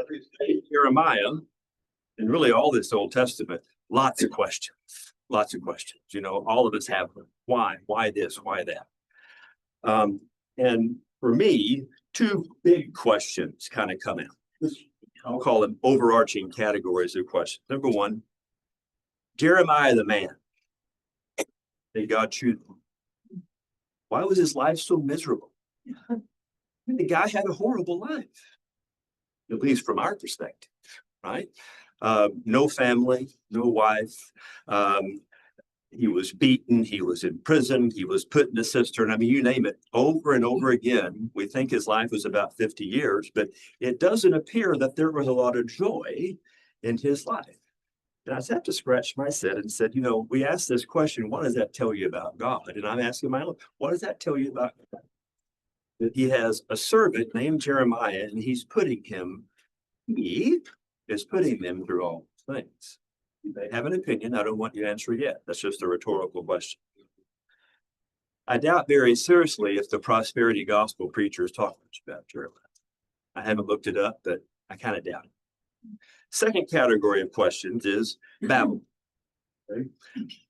we study Jeremiah and really all this Old Testament, lots of questions, lots of questions. You know, all of us have them. Why this? Why that? And for me, two big questions kind of come out. I'll call them overarching categories of questions. Number one, Jeremiah the man. Did God choose him? Why was his life so miserable? The guy had a horrible life, at least from our perspective, right? No family, no wife. He was beaten. He was in prison. He was put in a cistern. I mean, you name it, over and over again. We think his life was about 50 years, but it doesn't appear that there was a lot of joy in his life. And I just have to scratch my head and said, you know, we asked this question, what does that tell you about God? And I'm asking my own, what does that tell you about God? That he has a servant named Jeremiah, and he is putting them through all things. You may have an opinion. I don't want you to answer it yet. That's just a rhetorical question. I doubt very seriously if the prosperity gospel preachers talk much about Jeremiah. I haven't looked it up, but I kind of doubt it. Second category of questions is Babylon. Okay.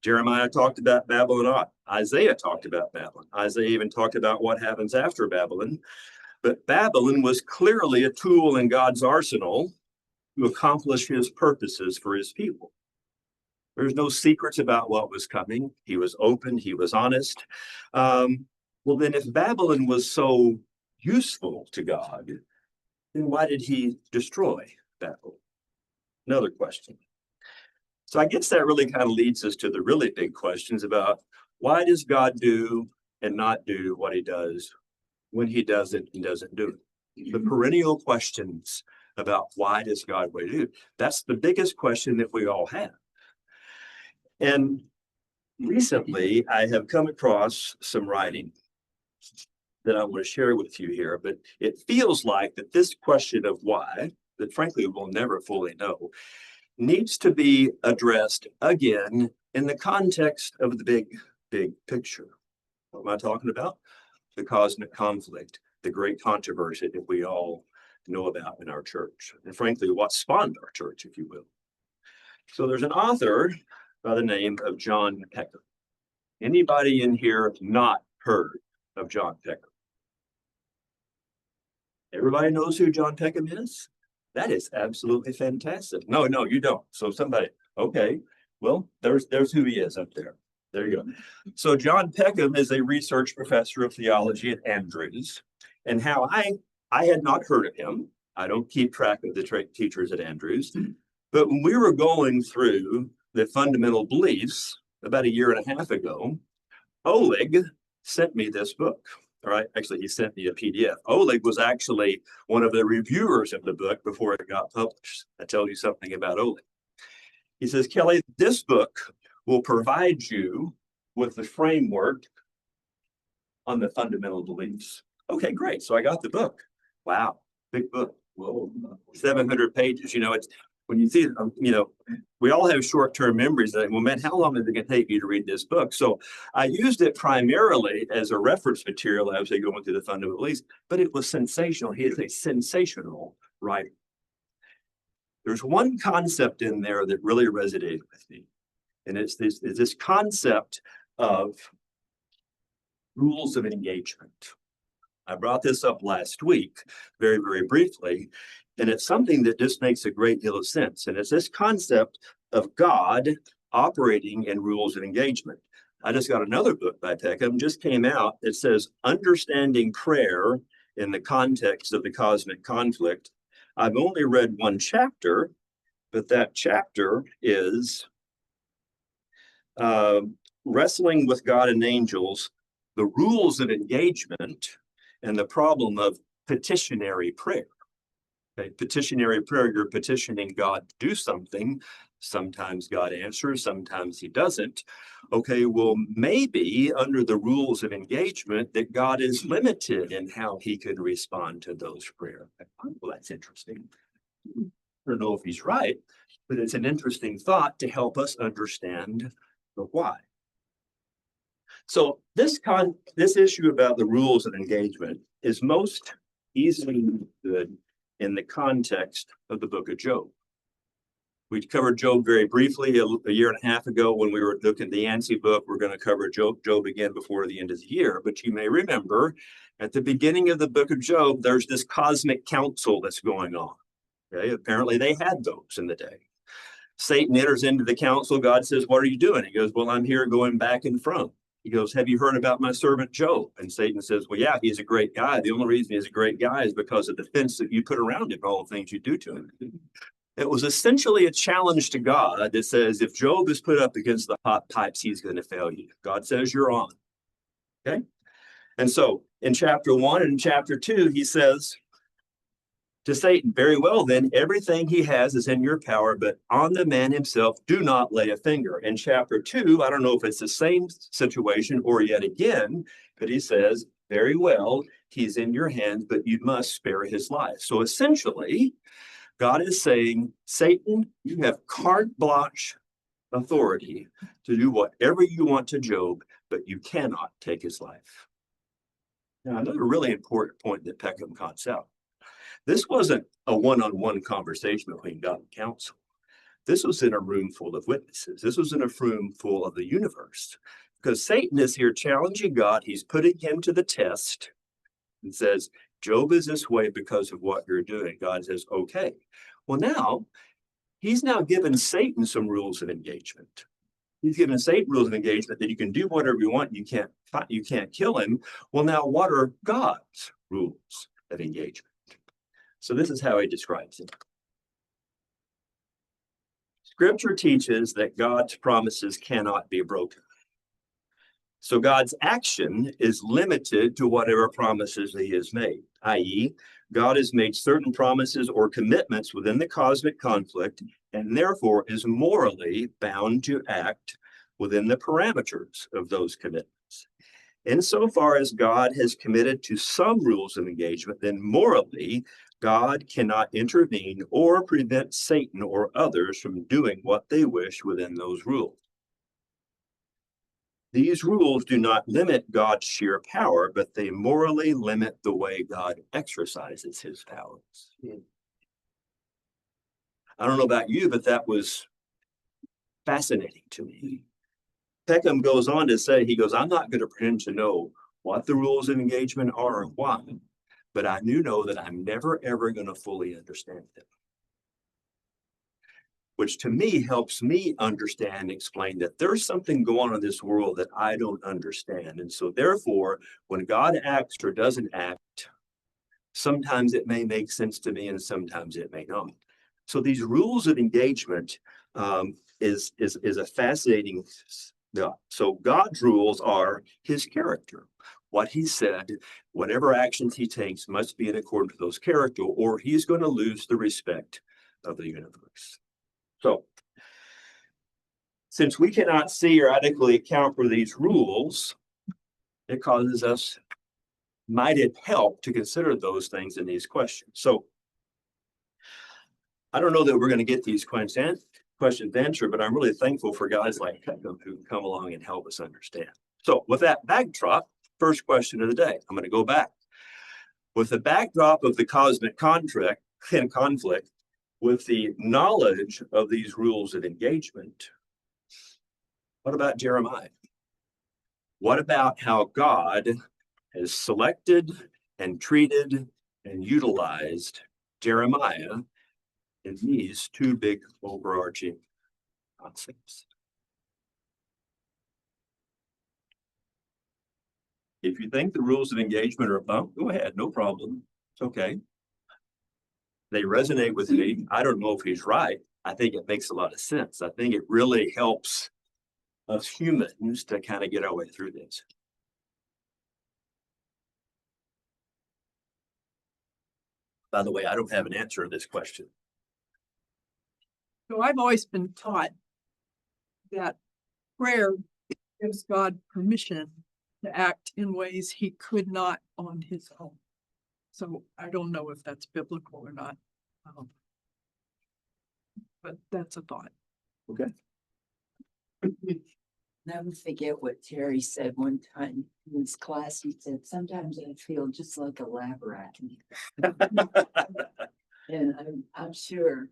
Jeremiah talked about Babylon. Isaiah talked about Babylon. Isaiah even talked about what happens after Babylon. But Babylon was clearly a tool in God's arsenal to accomplish his purposes for his people. There's no secrets about what was coming. He was open. He was honest. Well, then if Babylon was so useful to God, then why did he destroy Babylon? Another question. So I guess that really kind of leads us to the really big questions about why does God do and not do what he does when he doesn't and doesn't do it? The perennial questions about why does God do? That's the biggest question that we all have. And recently I have come across some writing that I want to share with you here, but it feels like that this question of why, that frankly we'll never fully know, needs to be addressed again in the context of the big picture. What am I talking about? The cosmic conflict, the great controversy that we all know about in our church, and frankly, what spawned our church, if you will. So there's an author by the name of John Peckham. Anybody in here not heard of John Peckham? Everybody knows who John Peckham is? That is absolutely fantastic. No, you don't. So somebody, okay, well, there's who he is up there. There you go. So John Peckham is a research professor of theology at Andrews. And how I had not heard of him. I don't keep track of the teachers at Andrews. But when we were going through the fundamental beliefs about a year and a half ago, Oleg sent me this book. All right, actually, he sent me a PDF. Oleg was actually one of the reviewers of the book before it got published. That tells you something about Oleg. He says, Kelly, this book will provide you with the framework on the fundamental beliefs. Okay, great. So I got the book. Wow, big book. Whoa, 700 pages. You know, it's when you see it, you know, we all have short-term memories. Like, well, man, how long is it going to take you to read this book? So I used it primarily as a reference material as I going through the fundamental beliefs, but it was sensational. He is a sensational writer. There's one concept in there that really resonated with me, and it's this concept of rules of engagement. I brought this up last week, very, very briefly, and it's something that just makes a great deal of sense. And it's this concept of God operating in rules of engagement. I just got another book by Peckham, just came out. It says, Understanding Prayer in the Context of the Cosmic Conflict. I've only read one chapter, but that chapter is Wrestling with God and Angels, the Rules of Engagement, and the Problem of Petitionary Prayer. Okay, petitionary prayer, you're petitioning God to do something. Sometimes God answers, sometimes he doesn't. Okay, well, maybe under the rules of engagement that God is limited in how he could respond to those prayers. Well, that's interesting. I don't know if he's right, but it's an interesting thought to help us understand the why. So this issue about the rules of engagement is most easily understood in the context of the book of Job. We covered Job very briefly a year and a half ago when we were looking at the Yancey book. We're going to cover Job again before the end of the year. But you may remember at the beginning of the book of Job, there's this cosmic council that's going on. Okay? Apparently they had those in the day. Satan enters into the council. God says, "What are you doing?" He goes, "Well, I'm here going back and from." He goes, "Have you heard about my servant Job?" And Satan says, "Well, yeah, he's a great guy. The only reason he's a great guy is because of the fence that you put around him and all the things you do to him." It was essentially a challenge to God that says, if Job is put up against the hot pipes, he's going to fail you. God says, "You're on." Okay? And so in chapter 1 and chapter 2, he says to Satan, "Very well, then, everything he has is in your power, but on the man himself, do not lay a finger." In chapter 2, I don't know if it's the same situation or yet again, but he says, "Very well, he's in your hands, but you must spare his life." So essentially, God is saying, Satan, you have carte blanche authority to do whatever you want to Job, but you cannot take his life. Now, another really important point that Peckham points out. This wasn't a one-on-one conversation between God and council. This was in a room full of witnesses. This was in a room full of the universe. Because Satan is here challenging God. He's putting him to the test and says, "Job is this way because of what you're doing." God says, "Okay." Well, now, he's now given Satan some rules of engagement. He's given Satan rules of engagement that you can do whatever you want. You can't kill him. Well, now what are God's rules of engagement? So this is how he describes it. Scripture teaches that God's promises cannot be broken. So God's action is limited to whatever promises he has made, i.e., God has made certain promises or commitments within the cosmic conflict and therefore is morally bound to act within the parameters of those commitments. Insofar as God has committed to some rules of engagement, then morally, God cannot intervene or prevent Satan or others from doing what they wish within those rules. These rules do not limit God's sheer power, but they morally limit the way God exercises his powers. I don't know about you, but that was fascinating to me. Peckham goes on to say, he goes, "I'm not going to pretend to know what the rules of engagement are and why, but I do know that I'm never, ever going to fully understand them." Which to me helps me understand and explain that there's something going on in this world that I don't understand. And so therefore, when God acts or doesn't act, sometimes it may make sense to me and sometimes it may not. So these rules of engagement is a fascinating. So God's rules are his character. What he said, whatever actions he takes must be in accordance with those character, or he's going to lose the respect of the universe. So, since we cannot see or adequately account for these rules, it causes us, might it help to consider those things in these questions? So, I don't know that we're going to get these questions answered, but I'm really thankful for guys like Peckham who come along and help us understand. So, with that backdrop, first question of the day, I'm going to go back. With the backdrop of the cosmic conflict, with the knowledge of these rules of engagement, what about Jeremiah? What about how God has selected and treated and utilized Jeremiah in these two big overarching concepts? If you think the rules of engagement are above, go ahead, no problem. It's okay. They resonate with me. I don't know if he's right. I think it makes a lot of sense. I think it really helps us humans to kind of get our way through this. By the way, I don't have an answer to this question. So I've always been taught that prayer gives God permission to act in ways he could not on his own. So I don't know if that's biblical or not. But that's a thought. Okay. Never forget what Terry said one time in his class. He said, "Sometimes I feel just like a lab rat." I'm sure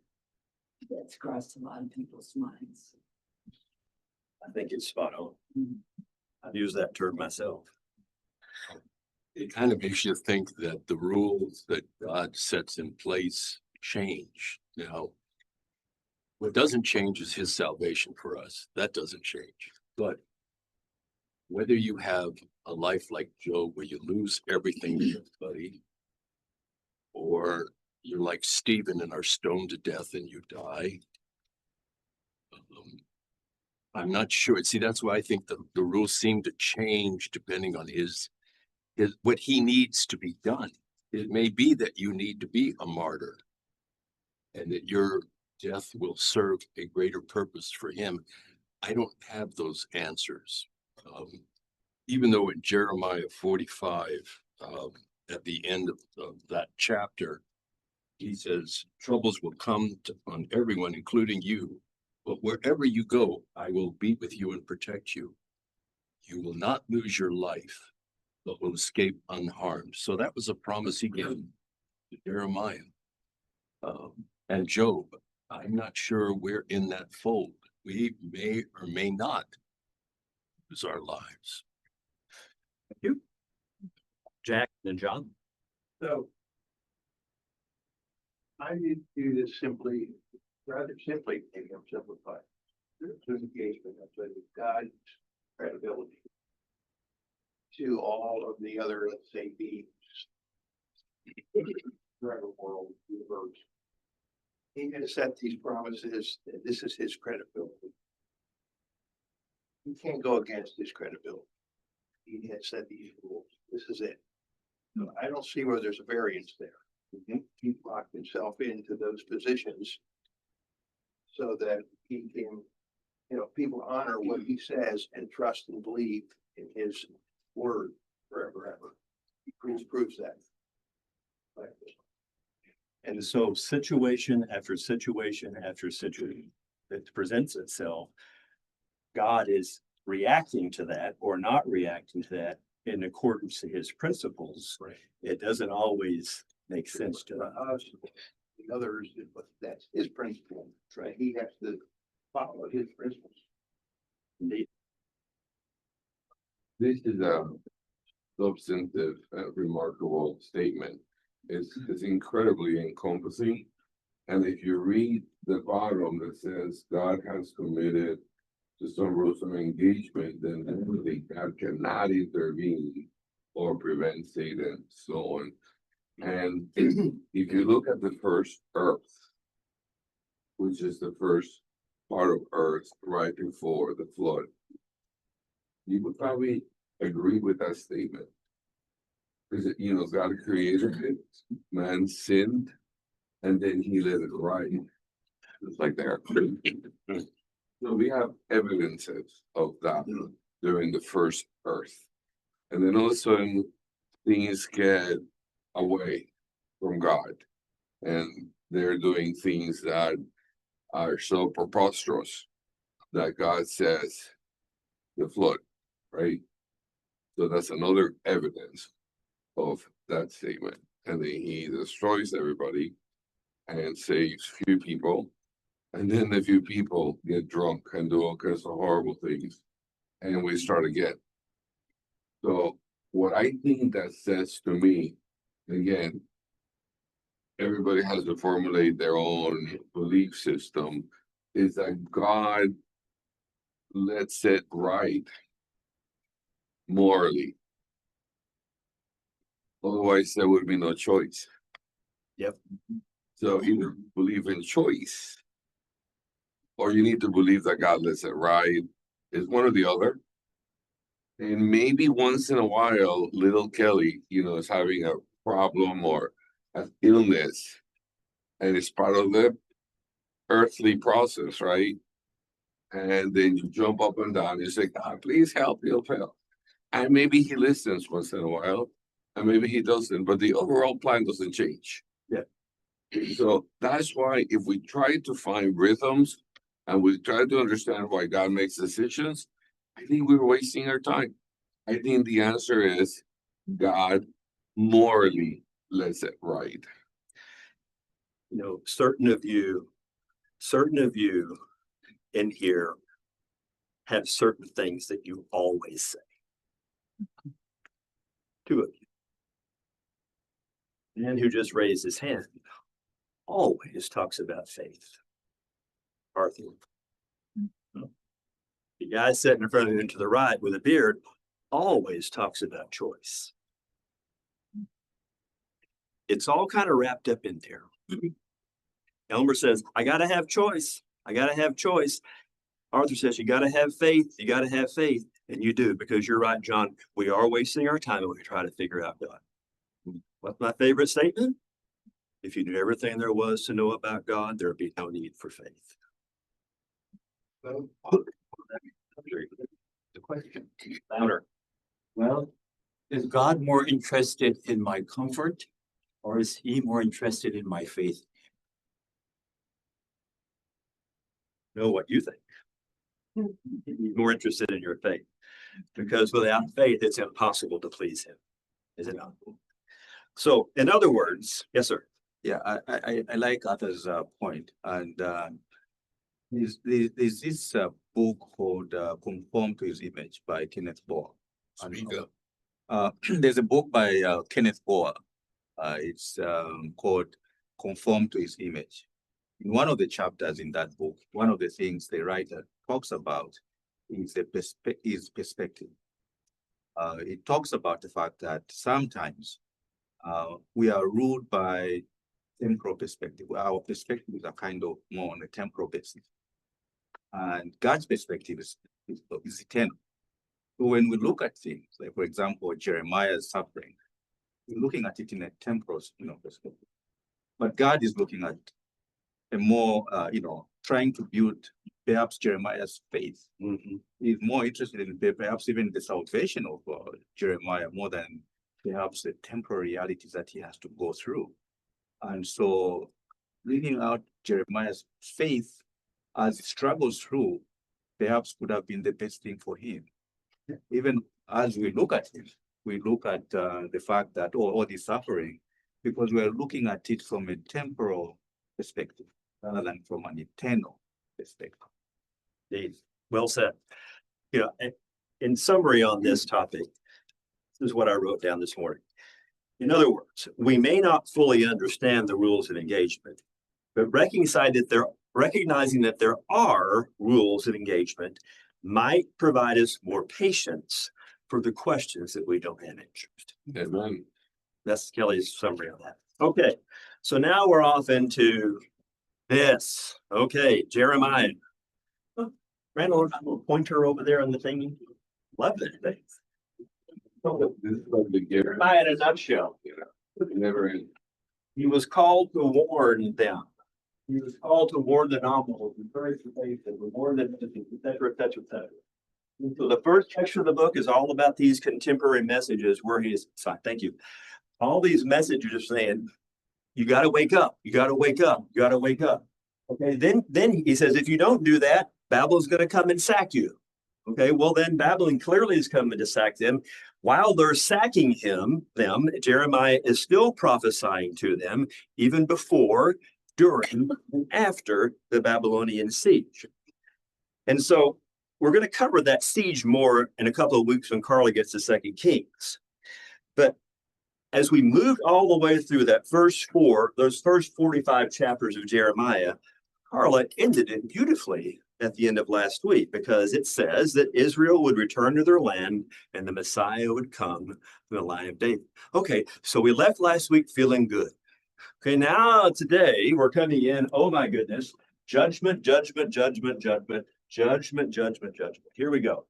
that's crossed a lot of people's minds. I think it's spot on. Mhm. I've used that term myself. It kind of makes you think that the rules that God sets in place change. Now, what doesn't change is his salvation for us. That doesn't change. But whether you have a life like Job where you lose everything to everybody, or you're like Stephen and are stoned to death and you die, I'm not sure. See, that's why I think the rules seem to change depending on his what he needs to be done. It may be that you need to be a martyr and that your death will serve a greater purpose for him. I don't have those answers. Even though in Jeremiah 45, at the end of that chapter, he says, troubles will come on everyone, including you. But wherever you go, I will be with you and protect you. You will not lose your life, but will escape unharmed. So that was a promise he gave to Jeremiah. And Job, I'm not sure we're in that fold. We may or may not lose our lives. Thank you. Jack and John. So I need to do this simply, rather simply, maybe I'm simplifying. There's an engagement of God's credibility to all of the other, let's say, beings, throughout the world, universe. He has set these promises, and this is his credibility. You can't go against his credibility. He has set these rules. This is it. So I don't see where there's a variance there. He locked himself into those positions so that he can, people honor what he says and trust and believe in his word forever, ever. He proves that. And so situation after situation after situation that presents itself, God is reacting to that or not reacting to that in accordance to his principles. Right. It doesn't always make sense to us. us, the others, but that's his principle, right? He has to follow his principles. Indeed. This is a substantive, remarkable statement. It's incredibly encompassing. And if you read the bottom that says God has committed to some rules of engagement, then really God cannot intervene or prevent Satan, so on. And if you look at the first earth, which is the first part of earth right before the flood, you would probably agree with that statement. Because, God created it, man sinned, and then he let it ride. It's like that. So we have evidences of that during the first earth. And then all of a sudden, things get away from God. And they're doing things that are so preposterous that God says the flood, right? So that's another evidence of that statement. And then he destroys everybody and saves few people. And then the few people get drunk and do all kinds of horrible things. And we start again. So what I think that says to me, again, everybody has to formulate their own belief system, is that God lets it right morally. Otherwise, there would be no choice. Yep. So either believe in choice, or you need to believe that God lets it right. It's one or the other. And maybe once in a while, little Kelly, is having a problem or an illness, and it's part of the earthly process, right? And then you jump up and down, you say, God, please help, help. And maybe he listens once in a while, and maybe he doesn't, but the overall plan doesn't change. Yeah. So that's why if we try to find rhythms and we try to understand why God makes decisions, I think we're wasting our time. I think the answer is God morally lets it right. you know, certain of you in here have certain things that you always say. Two of you. The man who just raised his hand always talks about faith. Arthur. The guy sitting in front of him to the right with a beard always talks about choice. It's all kind of wrapped up in there. Elmer says, I gotta have choice. I gotta have choice. Arthur says, you gotta have faith. You gotta have faith. And you do, because you're right, John. We are wasting our time when we try to figure out God. What's my favorite statement? If you knew everything there was to know about God, there'd be no need for faith. The question. Louder. Well, is God more interested in my comfort, or is he more interested in my faith? Know what you think. He's more interested in your faith, because without faith, it's impossible to please him. Is it not? So, in other words, yes, sir. Yeah, I like Arthur's point, and there's this book called Conform to His Image by Kenneth Boer. Speak up. There's a book by Kenneth Boer. It's called Conform to His Image. In one of the chapters in that book, one of the things the writer talks about is is perspective. It talks about the fact that sometimes we are ruled by temporal perspective. Our perspectives are kind of more on a temporal basis. And God's perspective is eternal. So when we look at things, like for example, Jeremiah's suffering, we're looking at it in a temporal, perspective. But God is looking at a more, trying to build perhaps Jeremiah's faith. Mm-hmm. He's more interested in perhaps even the salvation of Jeremiah more than perhaps the temporary realities that he has to go through. And so bringing out Jeremiah's faith as he struggles through perhaps could have been the best thing for him. Even as we look at him, we look at the fact that all the suffering, because we're looking at it from a temporal perspective rather than from an eternal perspective. Indeed. Well said. In summary on this topic, this is what I wrote down this morning. In other words, we may not fully understand the rules of engagement, but recognizing that there are rules of engagement might provide us more patience for the questions that we don't have answers. Amen. That's Kelly's summary on that. Okay, so now we're off into this. Okay, Jeremiah. Randall, a little pointer over there on the thingy. Love that thing. This is like the gift, Jeremiah in a nutshell. never end. He was called to warn them. He was called to warn the nominals, encourage the faith, and warn them, et cetera, et cetera, et cetera. So the first section of the book is all about these contemporary messages where he is, sorry, thank you. All these messages are saying, you got to wake up, you got to wake up, you got to wake up. Okay, then he says, if you don't do that, Babylon's going to come and sack you. Okay, well then Babylon clearly is coming to sack them. While they're sacking them, Jeremiah is still prophesying to them, even before, during, and after the Babylonian siege. And so we're going to cover that siege more in a couple of weeks when Carla gets to 2 Kings. But as we moved all the way through those first 45 chapters of Jeremiah, Carla ended it beautifully at the end of last week, because it says that Israel would return to their land and the Messiah would come from the line of David. Okay, so we left last week feeling good. Okay, now today we're coming in, oh my goodness, judgment, judgment, judgment, judgment, judgment, judgment, judgment. Here we go.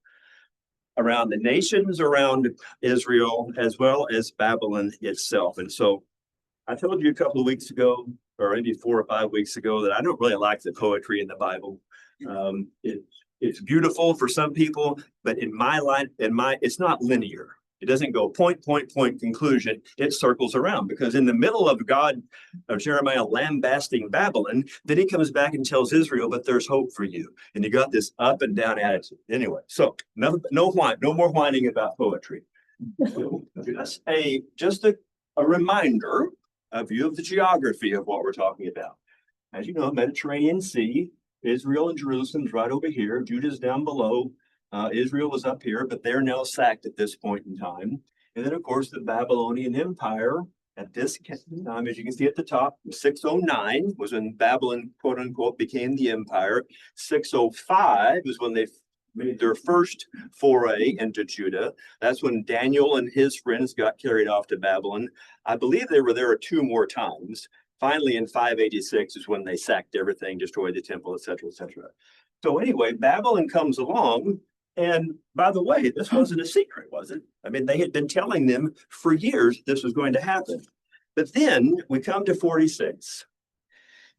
Around the nations around Israel, as well as Babylon itself. And so I told you a couple of weeks ago, or maybe 4 or 5 weeks ago, that I don't really like the poetry in the Bible. It's beautiful for some people, but in my life, it's not linear. It doesn't go point, conclusion. It circles around, because in the middle of Jeremiah lambasting Babylon, then he comes back and tells Israel, but there's hope for you. And you got this up and down attitude. Anyway, so no more whining about poetry. Just a reminder of the geography of what we're talking about. as you know, Mediterranean Sea, Israel and Jerusalem's right over here, Judah's down below. Israel was up here, but they're now sacked at this point in time. And then, of course, the Babylonian Empire at this time, as you can see at the top, 609 was when Babylon, quote unquote, became the empire. 605 was when they made their first foray into Judah. That's when Daniel and his friends got carried off to Babylon. I believe they were there 2 more times. Finally, in 586 is when they sacked everything, destroyed the temple, etc., etc. So anyway, Babylon comes along. And by the way, this wasn't a secret, was it? I mean, they had been telling them for years this was going to happen. But then we come to 46,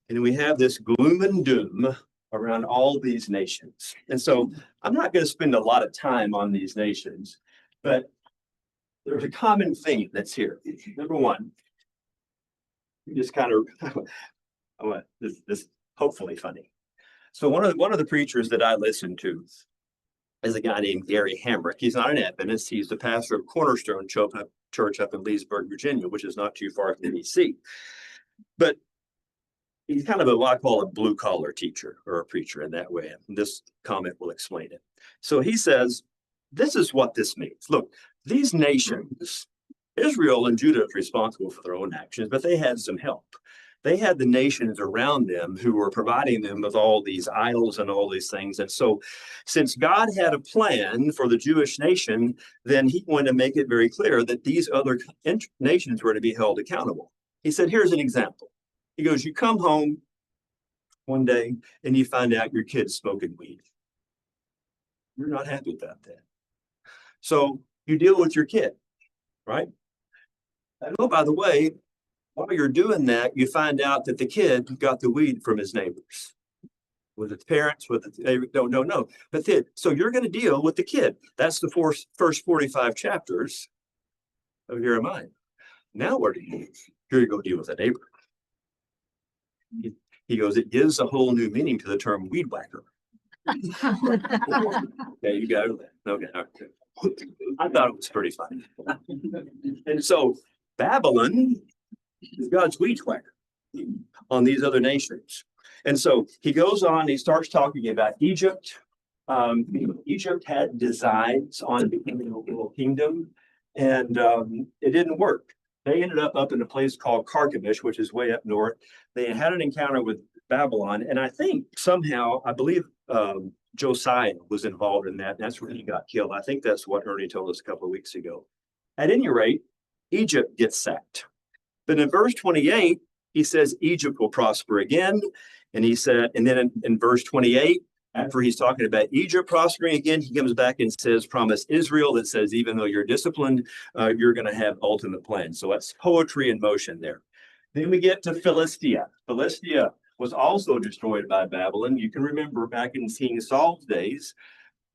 and we have this gloom and doom around all these nations. And so I'm not going to spend a lot of time on these nations, but there's a common theme that's here. Number one, just kind of, this hopefully funny. So one of the preachers that I listen to is a guy named Gary Hamrick. He's not an Adventist. He's the pastor of Cornerstone Church up in Leesburg, Virginia, which is not too far from DC. But he's kind of what I call a blue collar teacher or a preacher in that way. And this comment will explain it. So he says, this is what this means. Look, these nations, Israel and Judah is responsible for their own actions, but they had some help. They had the nations around them who were providing them with all these idols and all these things. And so since God had a plan for the Jewish nation, then he wanted to make it very clear that these other nations were to be held accountable. He said, here's an example. He goes, you come home one day and you find out your kid's smoking weed. You're not happy about that. So you deal with your kid, right? And oh, by the way, while you're doing that, you find out that the kid got the weed from his neighbors, with its parents, with its, they don't know. But then, so you're going to deal with the kid. That's the first 45 chapters of Jeremiah. Now where do you go? Here you go deal with a neighbor. He goes, it gives a whole new meaning to the term weed whacker. Yeah, you got it. Okay. I thought it was pretty funny. And so Babylon is God's weed whacker on these other nations. And so he goes on, he starts talking about Egypt. Egypt had designs on becoming a little kingdom, and it didn't work. They ended up in a place called Carchemish, which is way up north. They had an encounter with Babylon, and I think somehow, I believe Josiah was involved in that. And that's where he got killed. I think that's what Ernie told us a couple of weeks ago. At any rate, Egypt gets sacked. But in verse 28, he says Egypt will prosper again. And he said, and then in verse 28, after he's talking about Egypt prospering again, he comes back and says, promise Israel, that says, even though you're disciplined, you're going to have ultimate plans. So that's poetry in motion there. Then we get to Philistia. Philistia was also destroyed by Babylon. You can remember back in King Saul's days,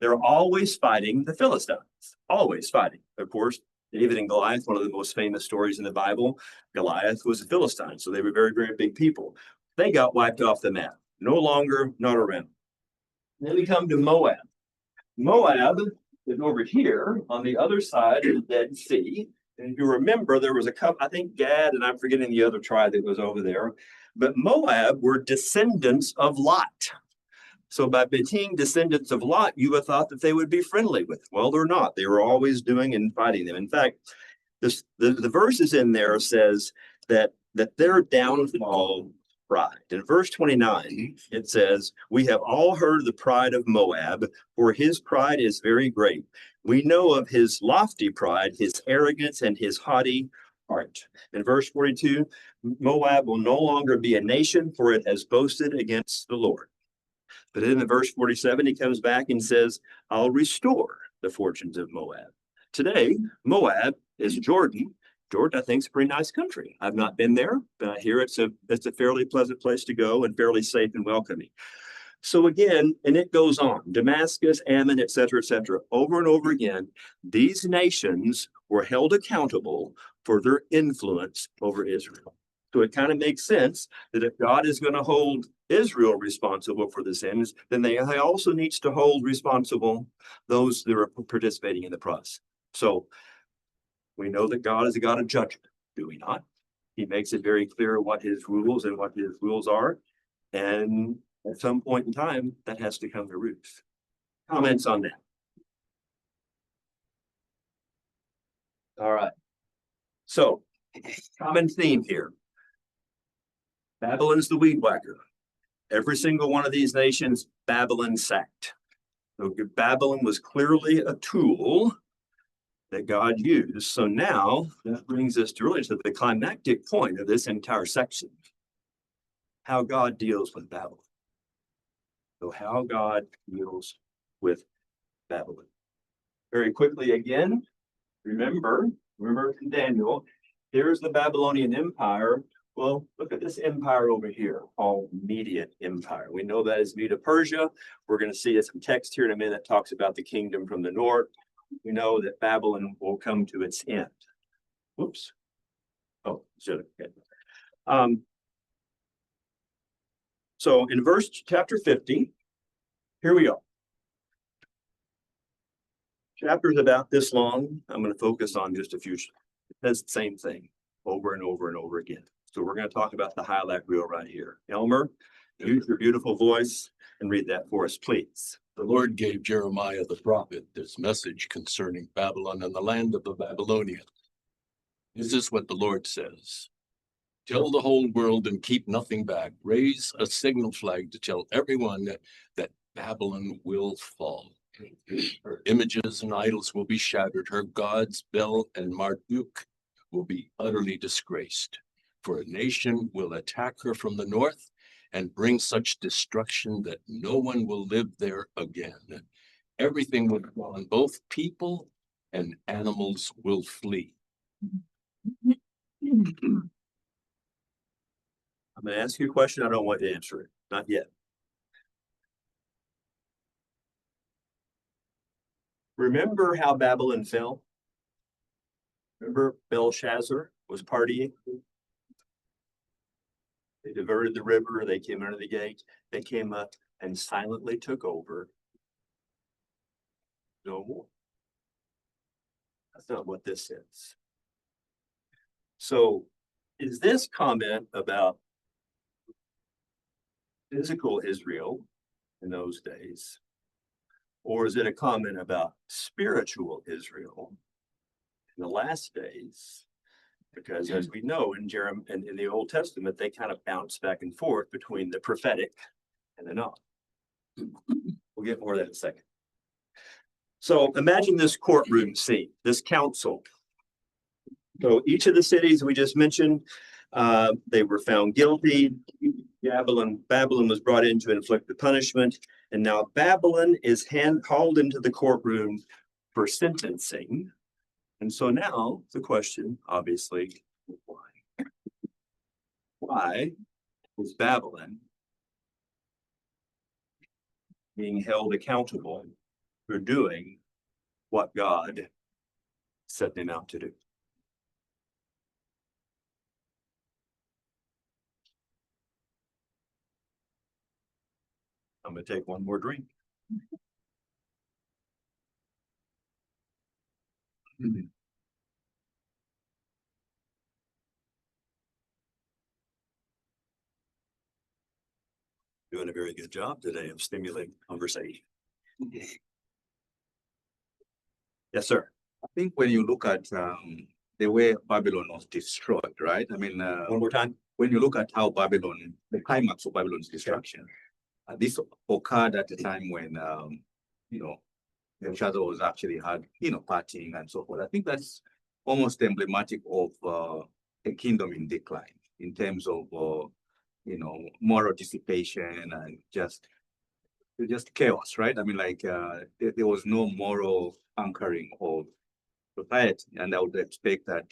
they're always fighting the Philistines, always fighting. Of course, David and Goliath, one of the most famous stories in the Bible, Goliath was a Philistine. So they were very, very big people. They got wiped off the map. No longer, not around. Then we come to Moab. Moab is over here on the other side of the Dead Sea. And if you remember, there was a couple, I think Gad, and I'm forgetting the other tribe that was over there. But Moab were descendants of Lot. So by being descendants of Lot, you would have thought that they would be friendly with them. Well, they're not. They were always doing and fighting them. In fact, the verses in there says that their downfall pride. In verse 29, it says, we have all heard the pride of Moab, for his pride is very great. We know of his lofty pride, his arrogance, and his haughty heart. In verse 42, Moab will no longer be a nation, for it has boasted against the Lord. But then in verse 47, he comes back and says, I'll restore the fortunes of Moab. Today, Moab is Jordan. Jordan, I think, is a pretty nice country. I've not been there, but I hear it's a fairly pleasant place to go and fairly safe and welcoming. So again, and it goes on, Damascus, Ammon, et cetera, over and over again, these nations were held accountable for their influence over Israel. So it kind of makes sense that if God is going to hold Israel responsible for the sins, then they also needs to hold responsible those that are participating in the process. So we know that God is a God of judgment, do we not? He makes it very clear what his rules and what his rules are. And at some point in time, that has to come to roost. Comments on that? All right. So, common theme here. Babylon's the weed whacker. Every single one of these nations, Babylon sacked. So Babylon was clearly a tool that God used. So now that brings us to really to the climactic point of this entire section. How God deals with Babylon. So how God deals with Babylon. Very quickly again, remember in Daniel, here's the Babylonian Empire. Well, look at this empire over here, called Median Empire. We know that is Medo-Persia. We're going to see some text here in a minute that talks about the kingdom from the north. We know that Babylon will come to its end. Whoops. Oh, should have. So in chapter 50, here we go. Chapters about this long. I'm going to focus on just a few. It says the same thing over and over and over again. So we're going to talk about the highlight reel right here. Elmer, use your beautiful voice and read that for us, please. The Lord gave Jeremiah the prophet this message concerning Babylon and the land of the Babylonians. This is what the Lord says. Tell the whole world and keep nothing back. Raise a signal flag to tell everyone that Babylon will fall. Her images and idols will be shattered. Her gods, Bel and Marduk, will be utterly disgraced. For a nation will attack her from the north and bring such destruction that no one will live there again. Everything will fall, and both people and animals will flee. I'm going to ask you a question. I don't want you to answer it. Not yet. Remember how Babylon fell? Remember Belshazzar was partying? They diverted the river. They came under the gate. They came up and silently took over. No more. That's not what this says. So is this comment about physical Israel in those days? Or is it a comment about spiritual Israel in the last days? Because as we know in Jeremiah and in the Old Testament, they kind of bounce back and forth between the prophetic and the not. We'll get more of that in a second. So imagine this courtroom scene, this council. So each of the cities we just mentioned, they were found guilty. Babylon was brought in to inflict the punishment. And now Babylon is hauled into the courtroom for sentencing. And so now the question, obviously, why? Why is Babylon being held accountable for doing what God set them out to do? I'm going to take one more drink. Doing a very good job today of stimulating conversation. Yes, sir. I think when you look at the way Babylon was destroyed, right? I mean, One more time. when you look at how Babylon, the climax of Babylon's destruction, this occurred at a time when, Belshazzar was actually had, partying and so forth. I think that's almost emblematic of a kingdom in decline in terms of, moral dissipation and just chaos, right? I mean, there was no moral anchoring of society, and I would expect that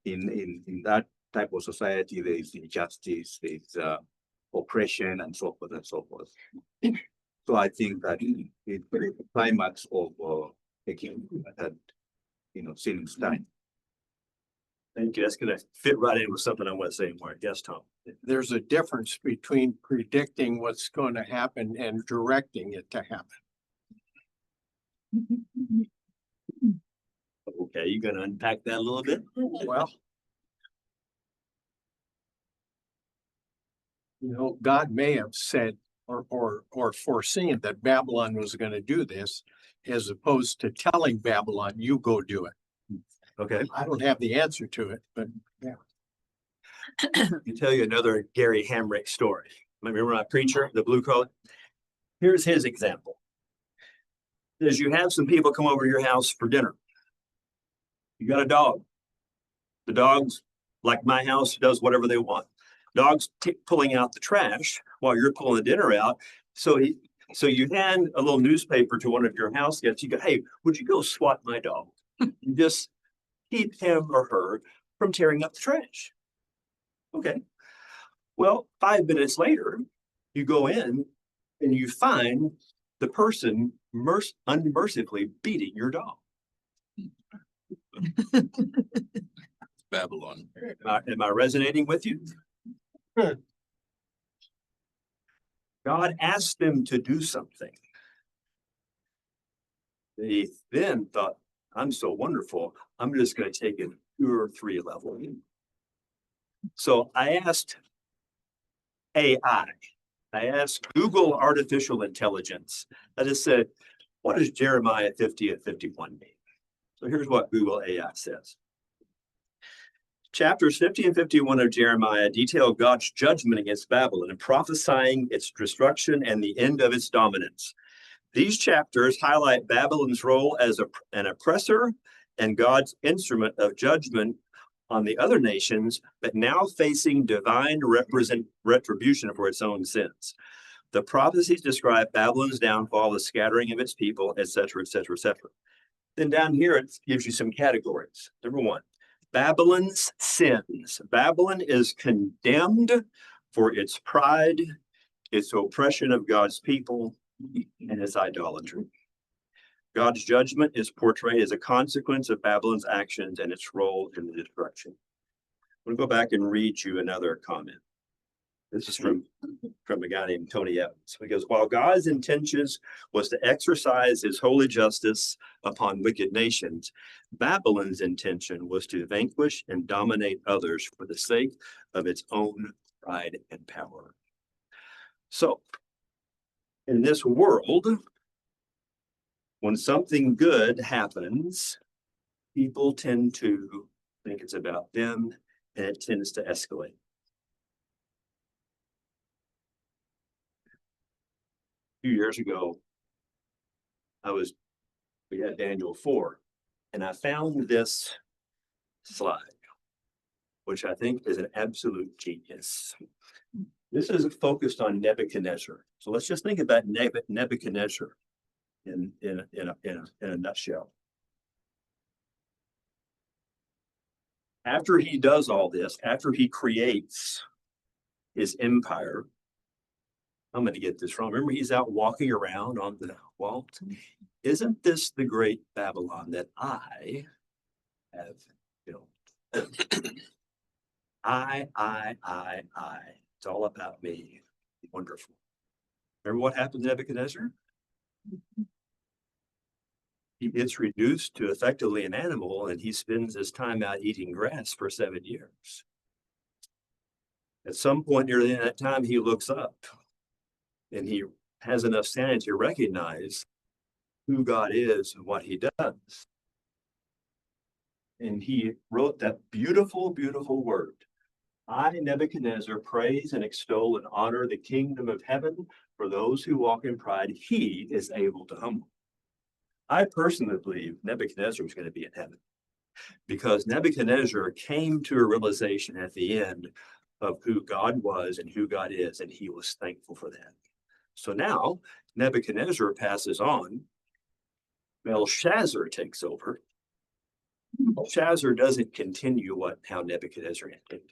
in that type of society, there is injustice, there is oppression, and so forth and so forth. So I think that the climax of a kingdom had, seen its time. Thank you. That's going to fit right in with something I want to say more. Yes, Tom. There's a difference between predicting what's going to happen and directing it to happen. Okay, you going to unpack that a little bit? Well, You know, God may have said or foreseen that Babylon was gonna do this, as opposed to telling Babylon, you go do it. Okay, I don't have the answer to it, but let me tell you another Gary Hamrick story. Remember my preacher, the blue collar? Here's his example. Is you have some people come over to your house for dinner. You got a dog. The dog's like my house, does whatever they want. Dog's pulling out the trash while you're pulling the dinner out. So you hand a little newspaper to one of your house guests. You go, hey, would you go swat my dog? You just keep him or her from tearing up the trash. Okay. Well, 5 minutes later, you go in and you find the person unmercifully beating your dog. Babylon. Am I resonating with you? God asked them to do something. They then thought, I'm so wonderful, I'm just going to take it 2 or 3 level. So I asked AI, I asked Google artificial intelligence. I just said, what does Jeremiah 50 and 51 mean? So here's what Google AI says. Chapters 50 and 51 of Jeremiah detail God's judgment against Babylon and prophesying its destruction and the end of its dominance. These chapters highlight Babylon's role as an oppressor and God's instrument of judgment on the other nations, but now facing divine retribution for its own sins. The prophecies describe Babylon's downfall, the scattering of its people, etc., etc., etc. Then down here, it gives you some categories. Number 1, Babylon's sins. Babylon is condemned for its pride, its oppression of God's people, and its idolatry. God's judgment is portrayed as a consequence of Babylon's actions and its role in the destruction. I'm going to go back and read you another comment. This is from a guy named Tony Evans. Because while God's intentions was to exercise his holy justice upon wicked nations, Babylon's intention was to vanquish and dominate others for the sake of its own pride and power. So, in this world, when something good happens, people tend to think it's about them, and it tends to escalate. A few years ago, we had Daniel 4, and I found this slide, which I think is an absolute genius. This is focused on Nebuchadnezzar. So let's just think about Nebuchadnezzar in a nutshell. After he does all this, after he creates his empire, I'm going to get this wrong. Remember, he's out walking around on the wall. Isn't this the great Babylon that I have built? I. It's all about me. Wonderful. Remember what happened to Nebuchadnezzar? He gets reduced to effectively an animal, and he spends his time out eating grass for 7 years. At some point during that time, he looks up and he has enough sanity to recognize who God is and what he does. And he wrote that beautiful, beautiful word. I, Nebuchadnezzar, praise and extol and honor the kingdom of heaven. For those who walk in pride, he is able to humble. I personally believe Nebuchadnezzar was going to be in heaven, because Nebuchadnezzar came to a realization at the end of who God was and who God is, and he was thankful for that. So now Nebuchadnezzar passes on. Belshazzar takes over. Belshazzar doesn't continue how Nebuchadnezzar ended.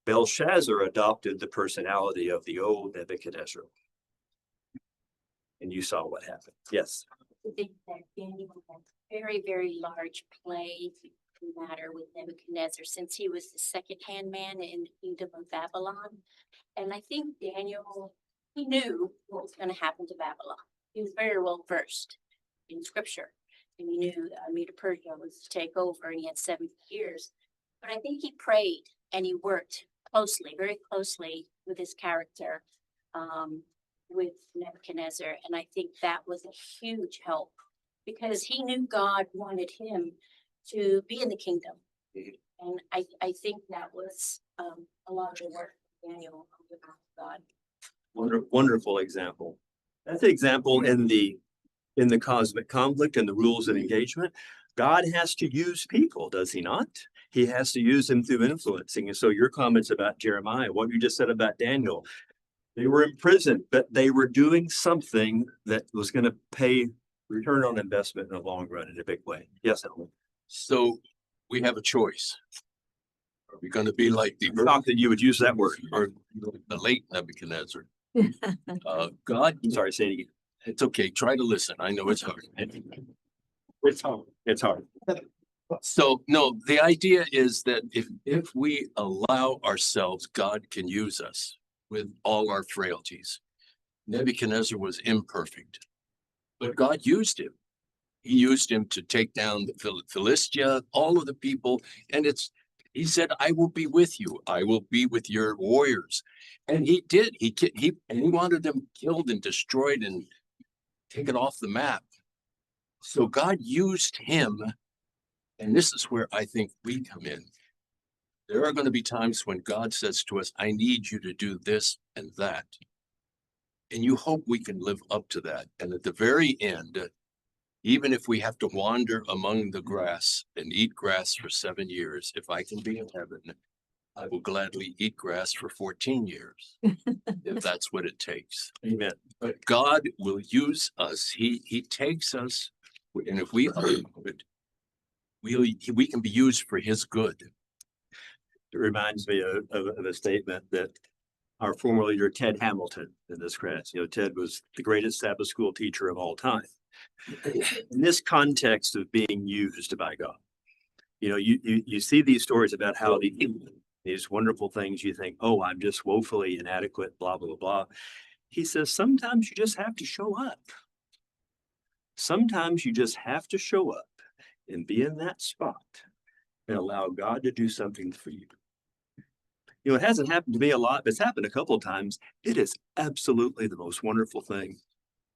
Belshazzar adopted the personality of the old Nebuchadnezzar. And you saw what happened. Yes. I think that Daniel has very, very large play matter with Nebuchadnezzar, since he was the second-hand man in the kingdom of Babylon. And I think Daniel, he knew what was going to happen to Babylon. He was very well versed in scripture, and he knew Medo-Persia was to take over, and he had 70 years. But I think he prayed and he worked closely, very closely with his character, with Nebuchadnezzar. And I think that was a huge help because he knew God wanted him to be in the kingdom. And I think that was, a lot of the work of Daniel on behalf of God. Wonderful example. That's the example in the cosmic conflict and the rules of engagement. God has to use people, does he not? He has to use them through influencing. And so your comments about Jeremiah, what you just said about Daniel, they were in prison, but they were doing something that was going to pay return on investment in the long run in a big way. Yes, Ellen. So we have a choice. Are we going to be like the Not that you would use that word. or the late Nebuchadnezzar? God, Sorry, say it again. it's okay. Try to listen. I know it's hard. It's hard. It's hard. So no, the idea is that if we allow ourselves, God can use us with all our frailties. Nebuchadnezzar was imperfect, but God used him. He used him to take down the Philistia, all of the people, and he said, "I will be with you. I will be with your warriors," and he did. He wanted them killed and destroyed and taken off the map. So God used him. And this is where I think we come in. There are going to be times when God says to us, I need you to do this and that. And you hope we can live up to that. And at the very end, even if we have to wander among the grass and eat grass for 7 years, if I can be in heaven, I will gladly eat grass for 14 years, if that's what it takes. Amen. But God will use us. He takes us, and if we allow it, we can be used for his good. It reminds me of a statement that our former leader, Ted Hamilton, in this class, Ted was the greatest Sabbath school teacher of all time. In this context of being used by God, you see these stories about how these wonderful things, you think, oh, I'm just woefully inadequate, blah, blah, blah. He says, sometimes you just have to show up. Sometimes you just have to show up and be in that spot and allow God to do something for you. It hasn't happened to me a lot, but it's happened a couple of times. It is absolutely the most wonderful thing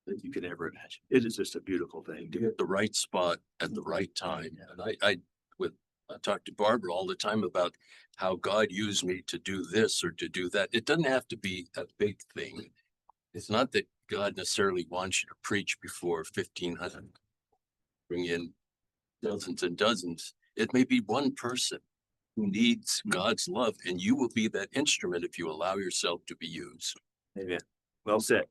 that you can ever imagine. It is just a beautiful thing. To hit the right spot at the right time. And I talk to Barbara all the time about how God used me to do this or to do that. It doesn't have to be a big thing. It's not that God necessarily wants you to preach before 1,500, bring in dozens and dozens. It may be one person who needs God's love, and you will be that instrument if you allow yourself to be used. Amen. Well said.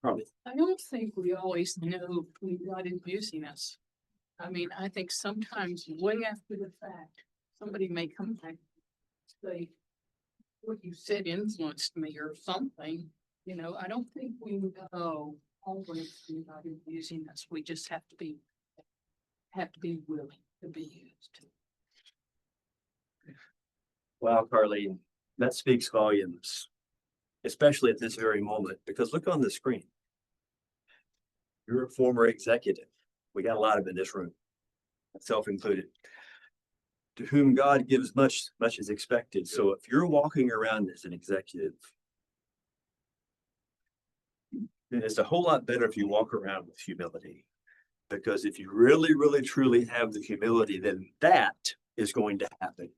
Probably. I don't think we always know when God is using us. I mean, I think sometimes way after the fact, somebody may come back and say, what you said influenced me or something. I don't think we know always when God is using us. We just have to be willing to be used. Wow, Carlene, that speaks volumes, especially at this very moment, because look on the screen. You're a former executive. We got a lot of them in this room, myself included, to whom God gives much is expected. So if you're walking around as an executive, then it's a whole lot better if you walk around with humility. Because if you really, really, truly have the humility, then that is going to happen.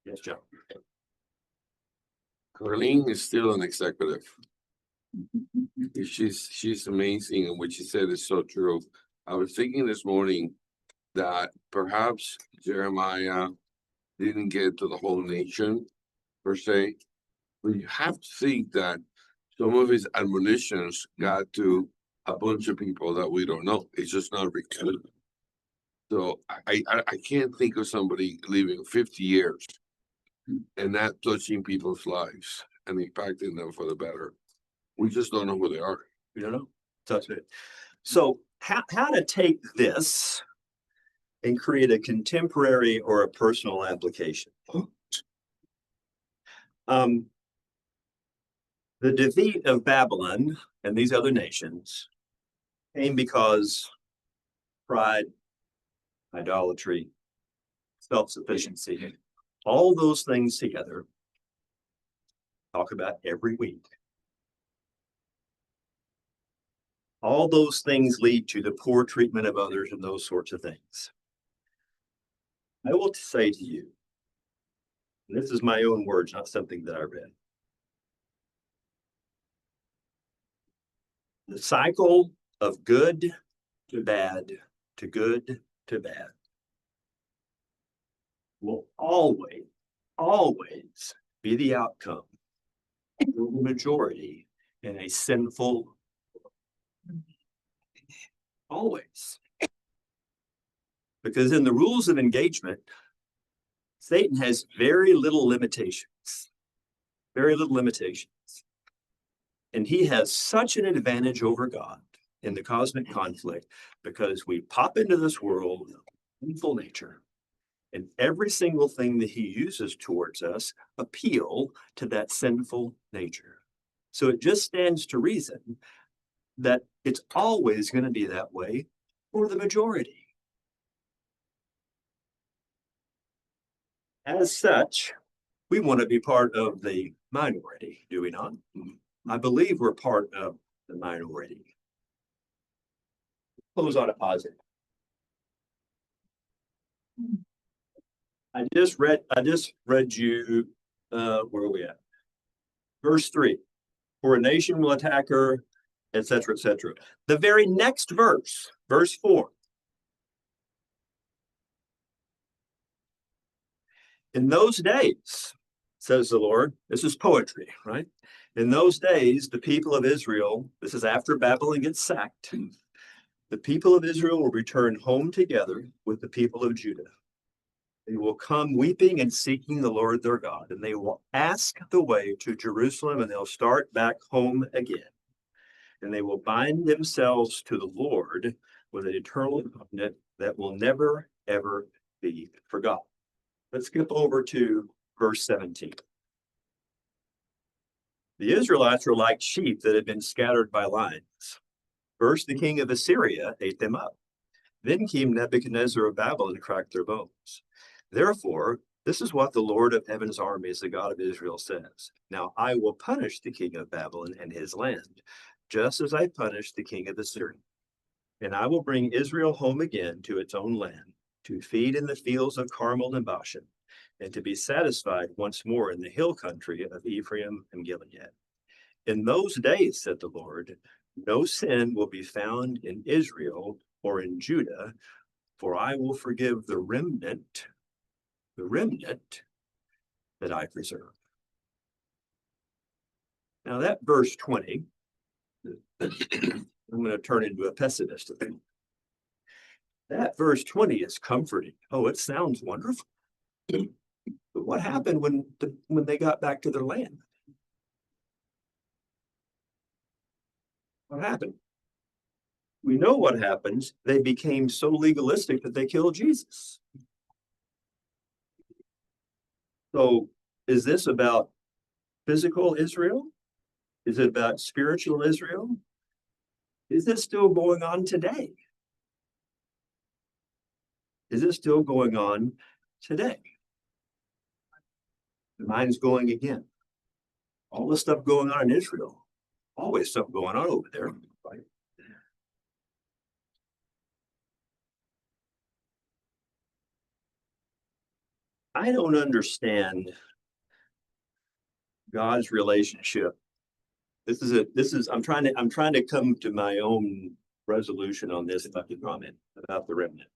Yes, Joe. Carlene is still an executive. She's amazing, and what she said is so true. I was thinking this morning that perhaps Jeremiah didn't get to the whole nation per se, but you have to think that some of his admonitions got to a bunch of people that we don't know. It's just not recorded. So I can't think of somebody living 50 years and not touching people's lives and impacting them for the better. We just don't know who they are. We don't know. That's it. So how to take this and create a contemporary or a personal application? The defeat of Babylon and these other nations came because pride, idolatry, self-sufficiency, all those things together talk about every week. All those things lead to the poor treatment of others and those sorts of things. I will say to you, and this is my own words, not something that I read. The cycle of good to bad to good to bad will always be the outcome of the majority in a sinful world. Always. Because in the rules of engagement, Satan has very little limitations. Very little limitations. And he has such an advantage over God in the cosmic conflict because we pop into this world in full nature. And every single thing that he uses towards us appeal to that sinful nature. So it just stands to reason that it's always going to be that way for the majority. As such, we want to be part of the minority, do we not? I believe we're part of the minority. Close on a positive. I just read you, where are we at? Verse 3, for a nation will attack her, etc., etc. The very next verse, verse 4. In those days, says the Lord, this is poetry, right? In those days, the people of Israel, this is after Babylon gets sacked, the people of Israel will return home together with the people of Judah. They will come weeping and seeking the Lord their God, and they will ask the way to Jerusalem, and they'll start back home again. And they will bind themselves to the Lord with an eternal covenant that will never, ever be forgotten. Let's skip over to verse 17. The Israelites were like sheep that had been scattered by lions. First, the king of Assyria ate them up. Then came Nebuchadnezzar of Babylon and cracked their bones. Therefore, this is what the Lord of heaven's armies, the God of Israel, says. Now I will punish the king of Babylon and his land, just as I punished the king of Assyria. And I will bring Israel home again to its own land, to feed in the fields of Carmel and Bashan, and to be satisfied once more in the hill country of Ephraim and Gilead. In those days, said the Lord, no sin will be found in Israel or in Judah, for I will forgive the remnant that I preserve. Now that verse 20, I'm going to turn into a pessimist. That verse 20 is comforting. Oh, it sounds wonderful. But what happened when they got back to their land? What happened? We know what happens. They became so legalistic that they killed Jesus. So is this about physical Israel? Is it about spiritual Israel? Is this still going on today? Is it still going on today? Mine's going again. All the stuff going on in Israel, always stuff going on over there, right? I don't understand God's relationship. I'm trying to come to my own resolution on this, if I could comment about the remnant.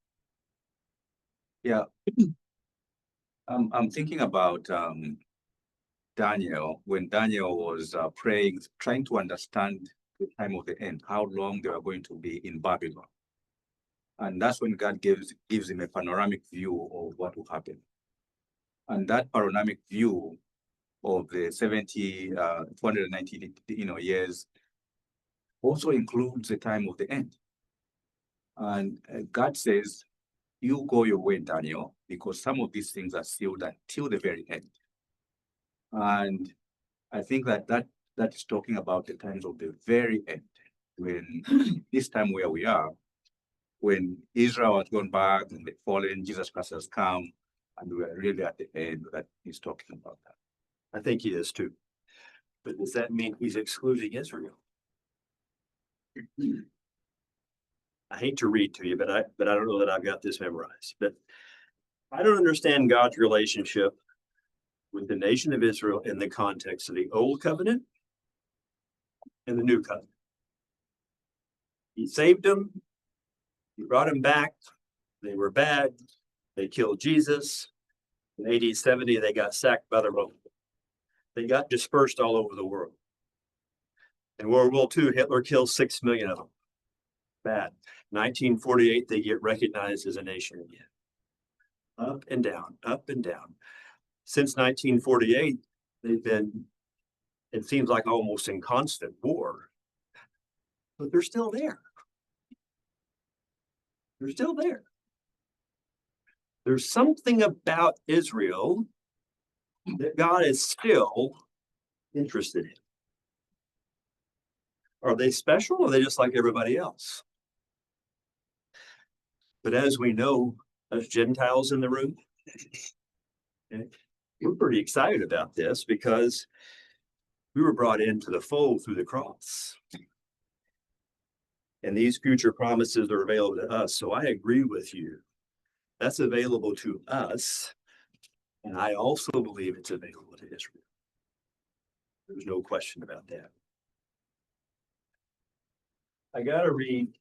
Yeah. I'm thinking about Daniel, when Daniel was praying, trying to understand the time of the end, how long they are going to be in Babylon. And that's when God gives him a panoramic view of what will happen. And that panoramic view of the 490 years also includes the time of the end. And God says, you go your way, Daniel, because some of these things are sealed until the very end. And I think that is talking about the times of the very end, when this time where we are, when Israel has gone back and they've fallen, Jesus Christ has come, and we are really at the end that he's talking about that. I think he is too. But does that mean he's excluding Israel? I hate to read to you, but I don't know that I've got this memorized. But I don't understand God's relationship with the nation of Israel in the context of the old covenant and the new covenant. He saved them. He brought them back. They were bad. They killed Jesus. In AD 70, they got sacked by the Romans. They got dispersed all over the world. In World War II, Hitler killed 6 million of them. Bad. 1948, they get recognized as a nation again. Up and down, up and down. Since 1948, they've been, it seems like almost in constant war, but they're still there. They're still there. There's something about Israel that God is still interested in. Are they special or are they just like everybody else? But as we know, as Gentiles in the room, okay, we're pretty excited about this because we were brought into the fold through the cross. And these future promises are available to us. So I agree with you. That's available to us. And I also believe it's available to Israel. There's no question about that. I got to read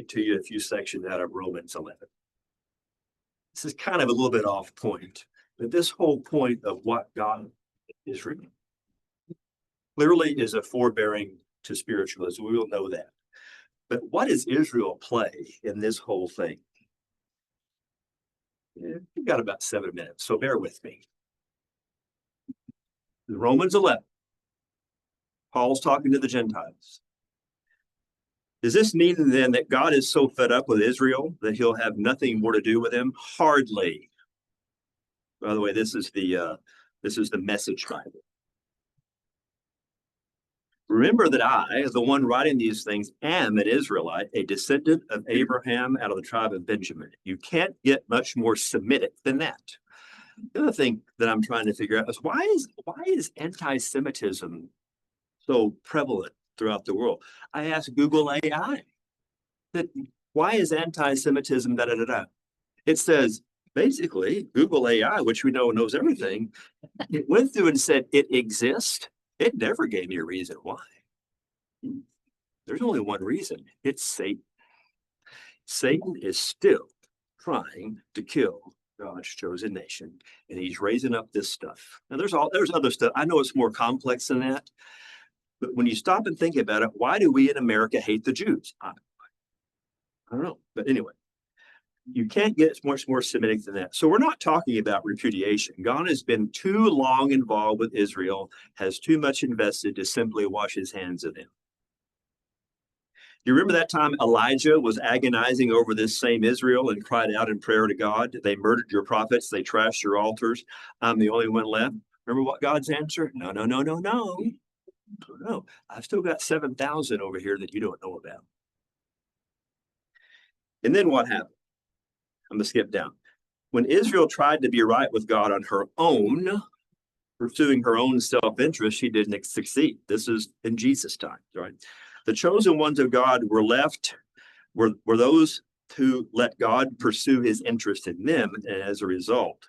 to you a few sections out of Romans 11. This is kind of a little bit off point, but this whole point of what God is reading clearly is a forbearing to spiritualism. We will know that. But what does Israel play in this whole thing? We've got about 7 minutes, so bear with me. Romans 11. Paul's talking to the Gentiles. Does this mean then that God is so fed up with Israel that he'll have nothing more to do with them? Hardly. By the way, this is the Message Bible. Remember that I, the one writing these things, am an Israelite, a descendant of Abraham out of the tribe of Benjamin. You can't get much more Semitic than that. The other thing that I'm trying to figure out is why is anti-Semitism so prevalent throughout the world? I asked Google AI that why is anti-Semitism da da da da? It says basically Google AI, which we know knows everything, it went through and said it exists. It never gave me a reason why. There's only one reason. It's Satan. Satan is still trying to kill God's chosen nation, and he's raising up this stuff. Now there's other stuff. I know it's more complex than that, but when you stop and think about it, why do we in America hate the Jews? I don't know, but anyway, you can't get much more Semitic than that. So we're not talking about repudiation. God has been too long involved with Israel, has too much invested to simply wash his hands of them. You remember that time Elijah was agonizing over this same Israel and cried out in prayer to God? They murdered your prophets. They trashed your altars. I'm the only one left. Remember what God's answer? No, no, no, no, no. No, I've still got 7,000 over here that you don't know about. And then what happened? I'm going to skip down. When Israel tried to be right with God on her own, pursuing her own self-interest, she didn't succeed. This is in Jesus' time, right? The chosen ones of God were those who let God pursue his interest in them, and as a result,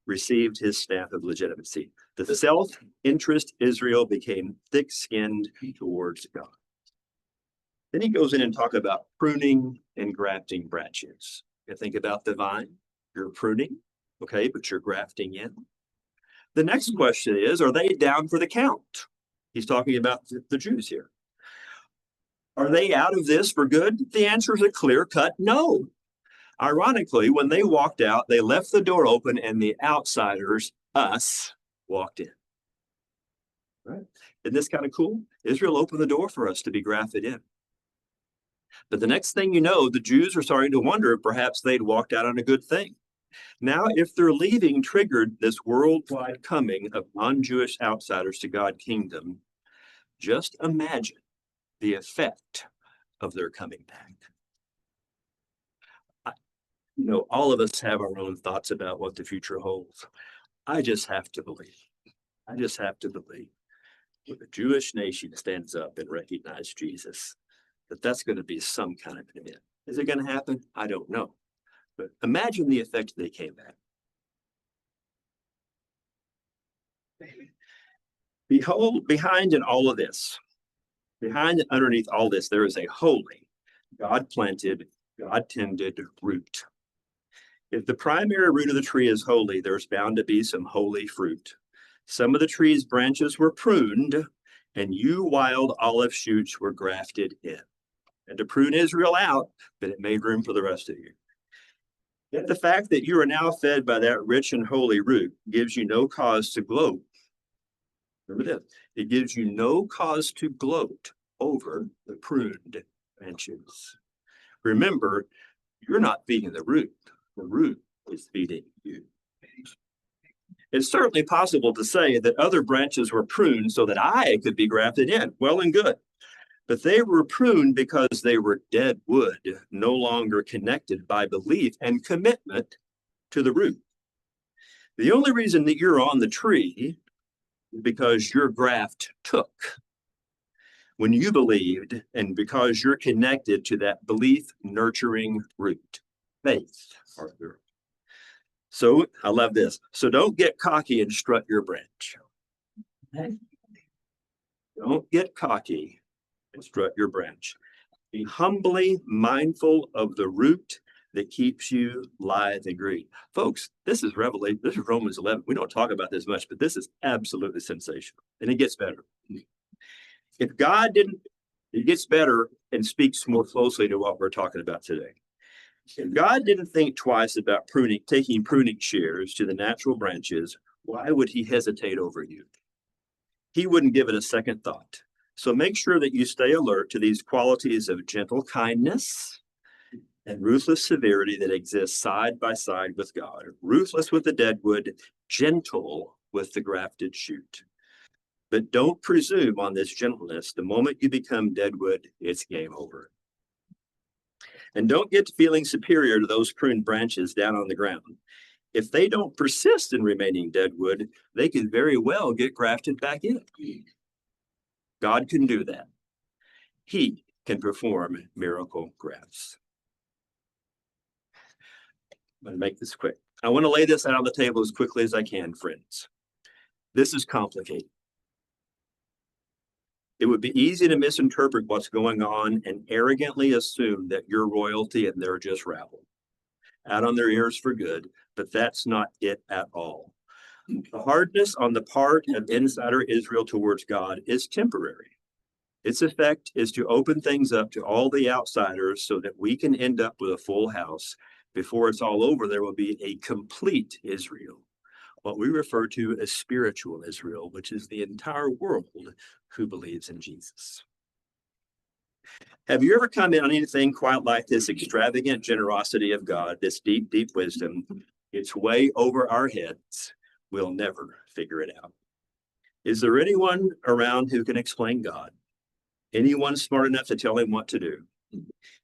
received his stamp of legitimacy. The self-interest Israel became thick-skinned towards God. Then he goes in and talk about pruning and grafting branches. You think about the vine, you're pruning, okay, but you're grafting in. The next question is, are they down for the count? He's talking about the Jews here. Are they out of this for good? The answer is a clear-cut no. Ironically, when they walked out, they left the door open and the outsiders, us, walked in. Right? Isn't this kind of cool? Israel opened the door for us to be grafted in. But the next thing you know, the Jews are starting to wonder if perhaps they'd walked out on a good thing. Now, if their leaving triggered this worldwide coming of non-Jewish outsiders to God's kingdom, just imagine the effect of their coming back. All of us have our own thoughts about what the future holds. I just have to believe. I just have to believe when the Jewish nation stands up and recognizes Jesus, that's going to be some kind of an event. Is it going to happen? I don't know. But imagine the effect they came back. Behold, behind in all of this, behind and underneath all this, there is a holy, God planted, God tended root. If the primary root of the tree is holy, there's bound to be some holy fruit. Some of the tree's branches were pruned, and you wild olive shoots were grafted in. And to prune Israel out, but it made room for the rest of you. Yet the fact that you are now fed by that rich and holy root gives you no cause to gloat. Remember this, it gives you no cause to gloat over the pruned branches. Remember, you're not feeding the root is feeding you. It's certainly possible to say that other branches were pruned so that I could be grafted in. Well and good. But they were pruned because they were dead wood, no longer connected by belief and commitment to the root. The only reason that you're on the tree is because your graft took when you believed, and because you're connected to that belief nurturing root, faith. So I love this. So don't get cocky and strut your branch. Don't get cocky and strut your branch. Be humbly mindful of the root that keeps you lithe and green. Folks, this is Revelation. This is Romans 11. We don't talk about this much, but this is absolutely sensational. And it gets better. If God didn't, it gets better and speaks more closely to what we're talking about today. If God didn't think twice about taking pruning shears to the natural branches, why would he hesitate over you? He wouldn't give it a second thought. So make sure that you stay alert to these qualities of gentle kindness and ruthless severity that exist side by side with God. Ruthless with the dead wood, gentle with the grafted shoot. But don't presume on this gentleness. The moment you become deadwood, it's game over. And don't get to feeling superior to those pruned branches down on the ground. If they don't persist in remaining deadwood, they can very well get grafted back in. God can do that. He can perform miracle grafts. I'm going to make this quick. I want to lay this out on the table as quickly as I can, friends. This is complicated. It would be easy to misinterpret what's going on and arrogantly assume that you're royalty and they're just rabble, out on their ears for good, but that's not it at all. The hardness on the part of insider Israel towards God is temporary. Its effect is to open things up to all the outsiders so that we can end up with a full house. Before it's all over, there will be a complete Israel, what we refer to as spiritual Israel, which is the entire world who believes in Jesus. Have you ever come in on anything quite like this extravagant generosity of God, this deep, deep wisdom? It's way over our heads. We'll never figure it out. Is there anyone around who can explain God? Anyone smart enough to tell him what to do?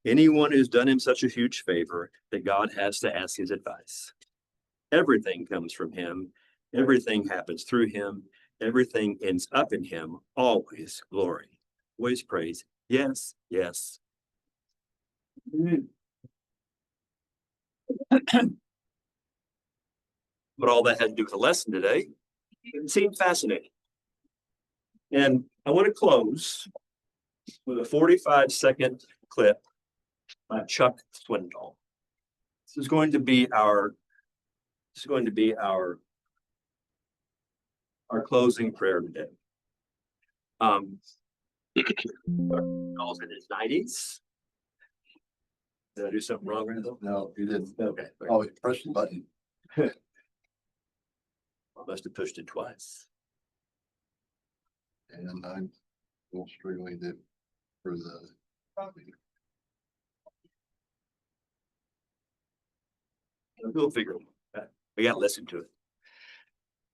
Anyone who's done him such a huge favor that God has to ask his advice? Everything comes from him. Everything happens through him. Everything ends up in him. Always glory. Always praise. Yes, yes. But all that had to do with the lesson today. It seemed fascinating. And I want to close with a 45-second clip by Chuck Swindoll. This is going to be our closing prayer today. Chuck's in his 90s. Did I do something wrong, Randall? No, you didn't. Okay. Oh, you pressed the button. I must have pushed it twice. And I'm still struggling to for the copy. We'll figure it out. We got to listen to it.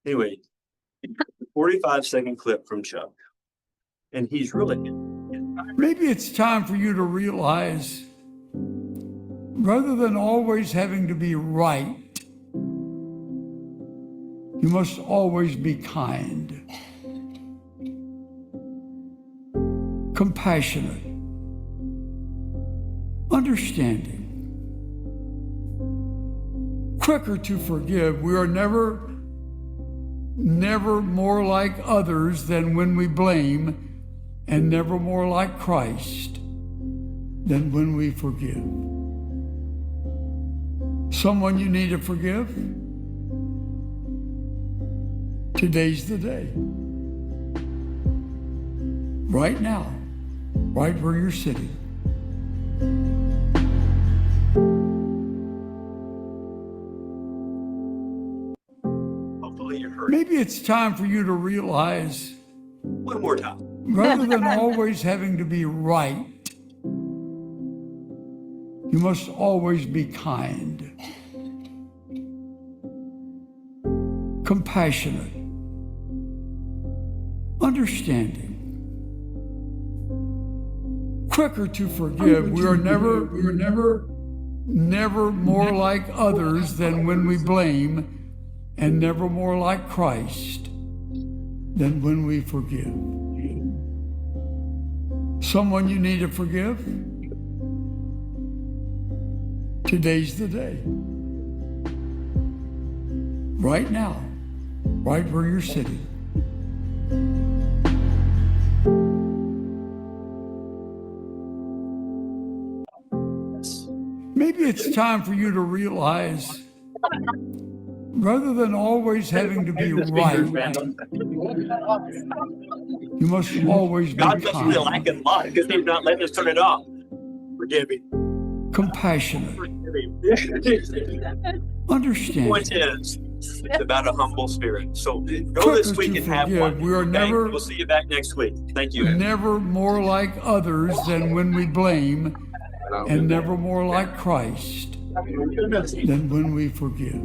Anyway, 45-second clip from Chuck. And he's really. Maybe it's time for you to realize, rather than always having to be right, You must always be kind, compassionate, understanding, quicker to forgive. We are never more like others than when we blame, and never more like Christ than when we forgive. Someone you need to forgive? Today's the day. Right now, right where you're sitting. Hopefully you heard Maybe it's time for you to realize, one more time. rather than always having to be right, you must always be kind, compassionate, understanding, quicker to forgive. We are never more like others than when we blame, and never more like Christ than when we forgive. Someone you need to forgive? Today's the day. Right now, right where you're sitting. Maybe it's time for you to realize, rather than always having to be right, you must always be God must be kind, lacking a lot because he's not letting us turn it off. Forgive me. compassionate, understanding, Point is, it's about a humble spirit. So go quicker this week to and have forgive. one. We are Okay? We'll see you back next week. Thank you. never more like others than when we blame, and never more like Christ than when we forgive.